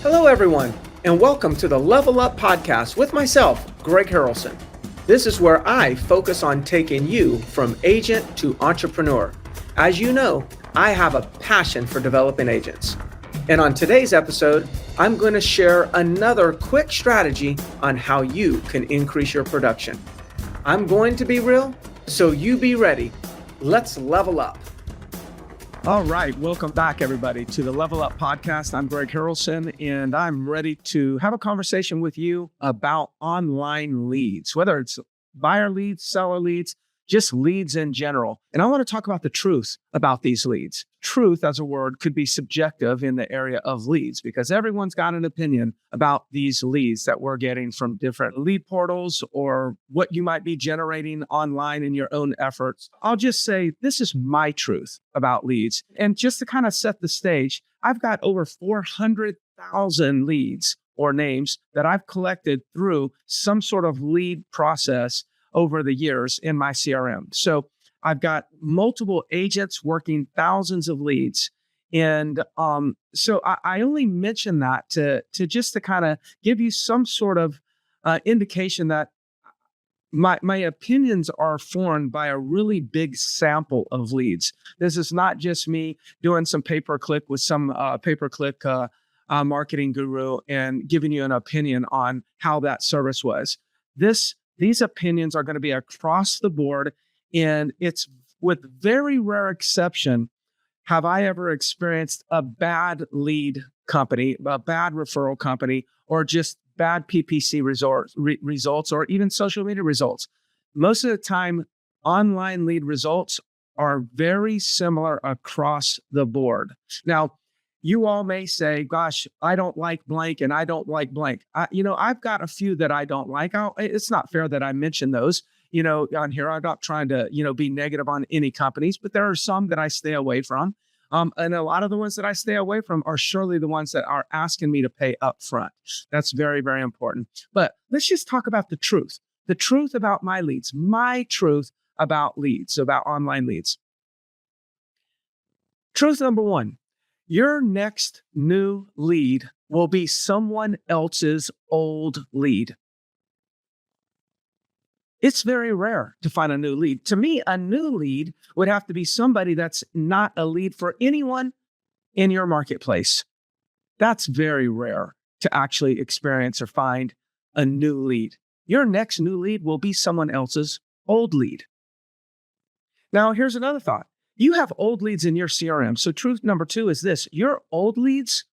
Hello, everyone, and welcome to the Level Up Podcast with myself, Greg Harrelson. This is where I focus on taking you from agent to entrepreneur. As you know, I have a passion for developing agents. And on today's episode, I'm going to share another quick strategy on how you can increase your production. I'm going to be real, so you be ready. Let's level up. All right. Welcome back, everybody, to the Level Up Podcast. I'm Greg Harrelson, and I'm ready to have a conversation with you about online leads, whether it's buyer leads, seller leads, just leads in general. And I want to talk about the truth about these leads. Truth as a word could be subjective in the area of leads because everyone's got an opinion about these leads that we're getting from different lead portals or what you might be generating online in your own efforts. I'll just say this is my truth about leads. And just to kind of set the stage, I've got over 400,000 leads or names that I've collected through some sort of lead process over the years in my CRM. So I've got multiple agents working thousands of leads. And so I only mention that to just to kind of give you some sort of indication that my opinions are formed by a really big sample of leads. This is not just me doing some pay-per-click with some pay-per-click marketing guru and giving you an opinion on how that service was. These opinions are going to be across the board, and it's with very rare exception have I ever experienced a bad lead company, a bad referral company, or just bad PPC results, or even social media results. Most of the time, online lead results are very similar across the board. Now, you all may say, gosh, I don't like blank and I don't like blank. I've got a few that I don't like. It's not fair that I mention those, on here. I'm not trying to, be negative on any companies, but there are some that I stay away from. And a lot of the ones that I stay away from are surely the ones that are asking me to pay up front. That's very, very important. But let's just talk about the truth about my leads, my truth about leads, about online leads. Truth number one. Your next new lead will be someone else's old lead. It's very rare to find a new lead. To me, a new lead would have to be somebody that's not a lead for anyone in your marketplace. That's very rare to actually experience or find a new lead. Your next new lead will be someone else's old lead. Now, here's another thought. You have old leads in your CRM. So truth number two is this: your old leads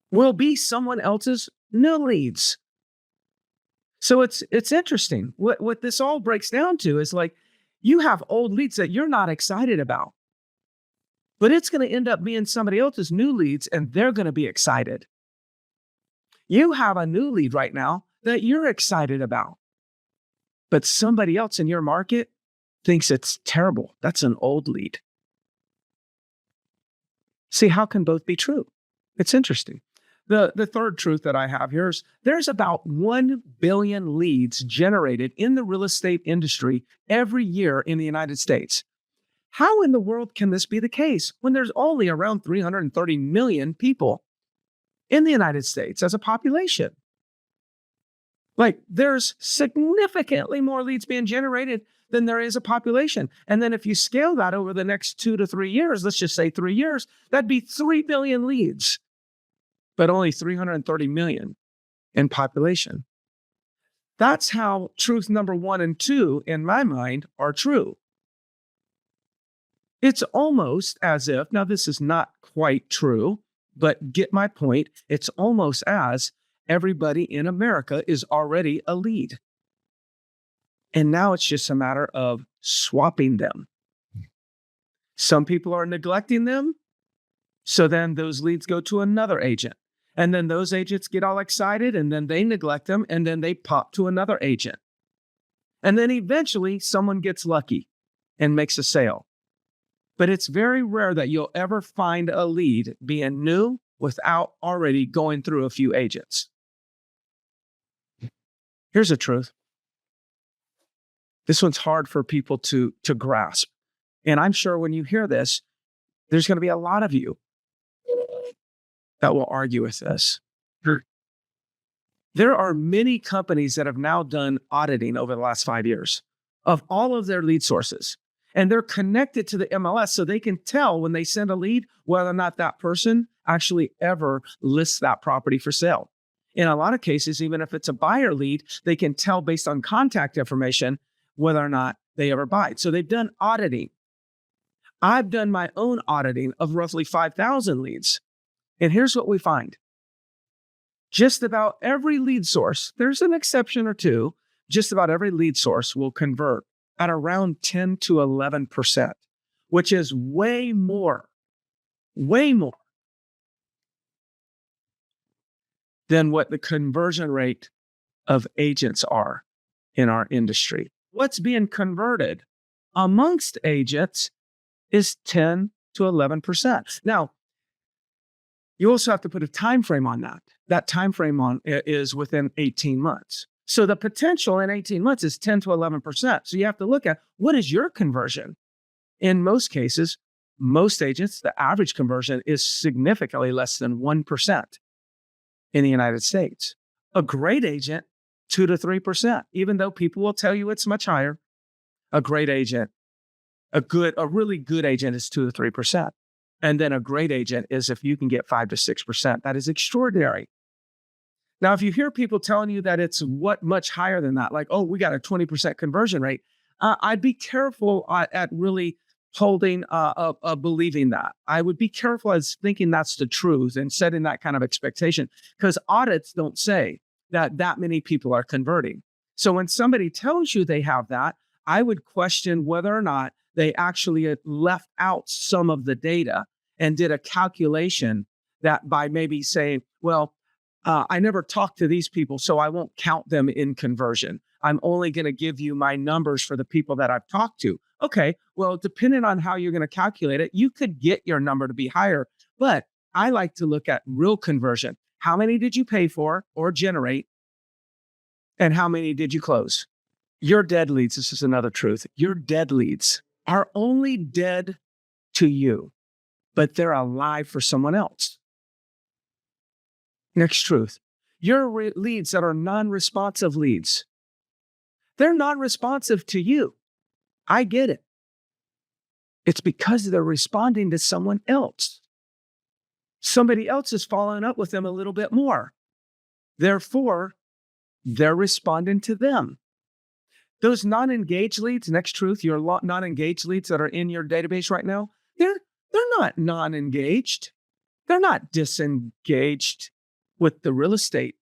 will be someone else's new leads. So it's interesting. What this all breaks down to is like you have old leads that you're not excited about, but it's going to end up being somebody else's new leads and they're going to be excited. You have a new lead right now that you're excited about, but somebody else in your market thinks it's terrible. That's an old lead. See, how can both be true? It's interesting. The third truth that I have here is there's about 1 billion leads generated in the real estate industry every year in the United States. How in the world can this be the case when there's only around 330 million people in the United States as a population? Like, there's significantly more leads being generated than there is a population. And then if you scale that over the next 2 to 3 years, let's just say 3 years, that'd be 3 billion leads, but only 330 million in population. That's how truth number 1 and 2 in my mind are true. It's almost as if, now this is not quite true, but get my point. It's almost as everybody in America is already a lead. And now it's just a matter of swapping them. Some people are neglecting them. So then those leads go to another agent. And then those agents get all excited and then they neglect them and then they pop to another agent. And then eventually someone gets lucky and makes a sale. But it's very rare that you'll ever find a lead being new without already going through a few agents. Here's the truth. This one's hard for people to grasp. And I'm sure when you hear this, there's going to be a lot of you that will argue with this. Sure. There are many companies that have now done auditing over the last 5 years of all of their lead sources. And they're connected to the MLS so they can tell when they send a lead whether or not that person actually ever lists that property for sale. In a lot of cases, even if it's a buyer lead, they can tell based on contact information whether or not they ever buy it. So they've done auditing. I've done my own auditing of roughly 5,000 leads. And here's what we find. Just about every lead source, there's an exception or two, just about every lead source will convert at around 10 to 11%, which is way more than what the conversion rate of agents are in our industry. What's being converted amongst agents is 10 to 11%. Now, you also have to put a time frame on that. That time frame is within 18 months. So the potential in 18 months is 10 to 11%. So you have to look at what is your conversion? In most cases, most agents, the average conversion is significantly less than 1% in the United States. A great agent, 2 to 3%, even though people will tell you it's much higher. A great agent, a really good agent is 2 to 3%. And then a great agent is if you can get 5 to 6%. That is extraordinary. Now, if you hear people telling you that it's much higher than that, like, oh, we got a 20% conversion rate, I'd be careful at really believing that. I would be careful as thinking that's the truth and setting that kind of expectation, because audits don't say that many people are converting. So when somebody tells you they have that, I would question whether or not they actually left out some of the data and did a calculation that by maybe saying, well, I never talked to these people, so I won't count them in conversion. I'm only going to give you my numbers for the people that I've talked to. Okay, well, depending on how you're going to calculate it, you could get your number to be higher. But I like to look at real conversion. How many did you pay for or generate? And how many did you close? Your dead leads, this is another truth. Your dead leads are only dead to you, but they're alive for someone else. Next truth. Your leads that are non-responsive leads, they're non-responsive to you. I get it. It's because they're responding to someone else. Somebody else is following up with them a little bit more. Therefore, they're responding to them. Those non-engaged leads, next truth, your non-engaged leads that are in your database right now, they're not non-engaged. They're not disengaged with the real estate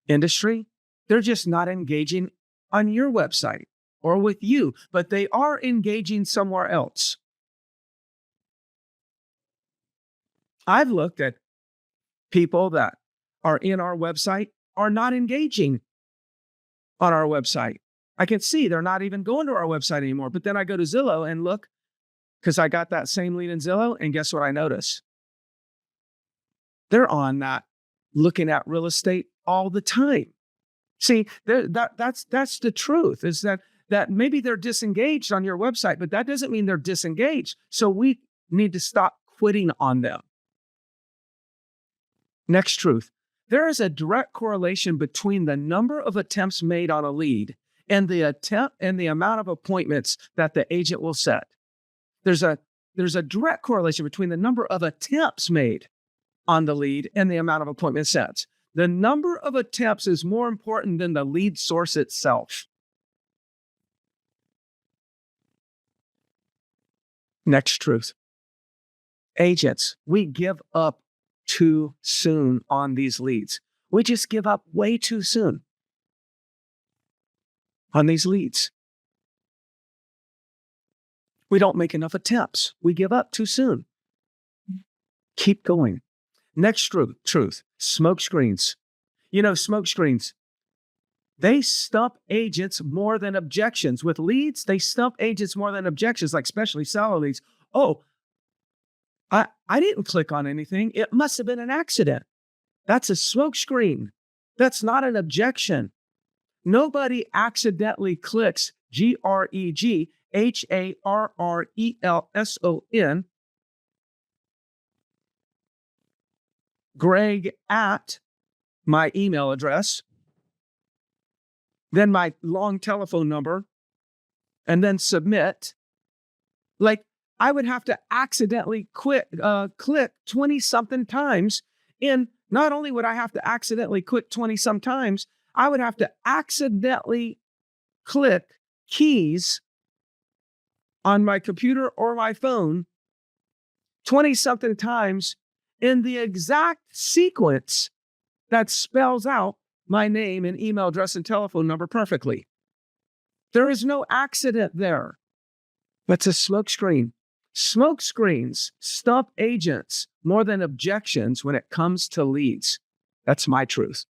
industry. They're just not engaging on your website or with you, but they are engaging somewhere else. I've looked at people that are in our website are not engaging on our website. I can see they're not even going to our website anymore. But then I go to Zillow and look, because I got that same lead in Zillow, and guess what I notice? They're on that, looking at real estate all the time. See, that's the truth, is that maybe they're disengaged on your website, but that doesn't mean they're disengaged. So we need to stop quitting on them. Next truth. There is a direct correlation between the number of attempts made on a lead and the attempt and the amount of appointments that the agent will set. There's a direct correlation between the number of attempts made on the lead and the amount of appointments set. The number of attempts is more important than the lead source itself. Next truth. Agents, we give up too soon on these leads. We just give up way too soon on these leads. We don't make enough attempts. We give up too soon. Keep going. Next truth, smoke screens. You know, smoke screens, they stump agents more than objections. With leads, they stump agents more than objections, like especially seller leads. Oh, I didn't click on anything. It must have been an accident. That's a smoke screen. That's not an objection. Nobody accidentally clicks GREGHARRELSON Greg at my email address, then my long telephone number, and then submit. Like, I would have to accidentally click 20 something times. And not only would I have to accidentally click 20 some times, I would have to accidentally click keys on my computer or my phone 20 something times in the exact sequence that spells out my name and email address and telephone number perfectly. There is no accident there. It's a smokescreen. Smoke screens stump agents more than objections when it comes to leads. That's my truth.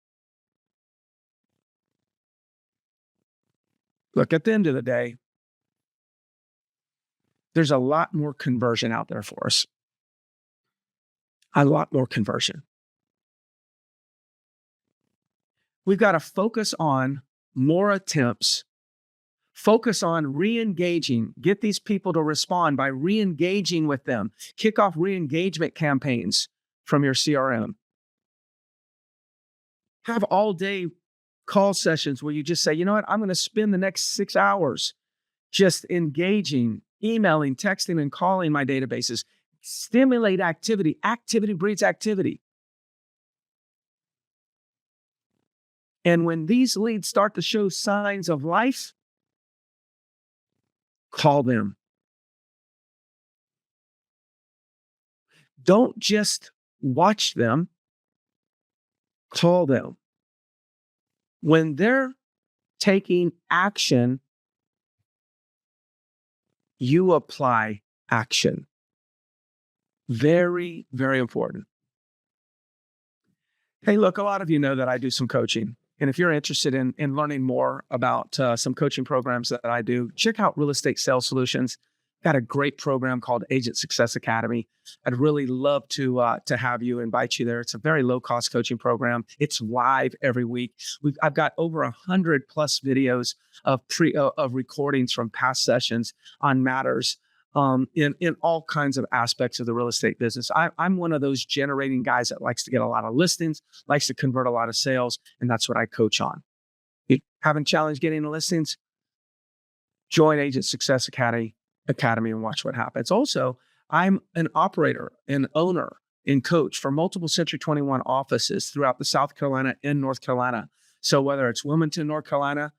Look, at the end of the day, there's a lot more conversion out there for us. A lot more conversion. We've got to focus on more attempts. Focus on re-engaging. Get these people to respond by re-engaging with them. Kick off re-engagement campaigns from your CRM. Have all-day call sessions where you just say, you know what, I'm going to spend the next 6 hours just engaging, emailing, texting, and calling my databases. Stimulate activity. Activity breeds activity. And when these leads start to show signs of life, call them. Don't just watch them, call them. When they're taking action, you apply action. Very, very important. Hey, look, a lot of you know that I do some coaching. And if you're interested in learning more about some coaching programs that I do, check out Real Estate Sales Solutions. Got a great program called Agent Success Academy. I'd really love to have you, invite you there. It's a very low-cost coaching program. It's live every week. I've got over 100 plus videos of recordings from past sessions on matters in all kinds of aspects of the real estate business. I'm one of those generating guys that likes to get a lot of listings, likes to convert a lot of sales, and that's what I coach on. You haven't challenged getting the listings? Join Agent Success Academy and watch what happens. Also, I'm an operator, an owner, and coach for multiple Century 21 offices throughout the South Carolina and North Carolina. So whether it's Wilmington, North Carolina,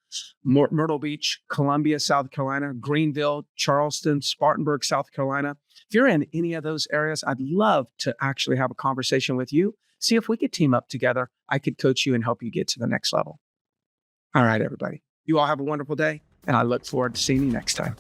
Myrtle Beach, Columbia, South Carolina, Greenville, Charleston, Spartanburg, South Carolina, if you're in any of those areas, I'd love to actually have a conversation with you. See if we could team up together. I could coach you and help you get to the next level. All right, everybody. You all have a wonderful day, and I look forward to seeing you next time.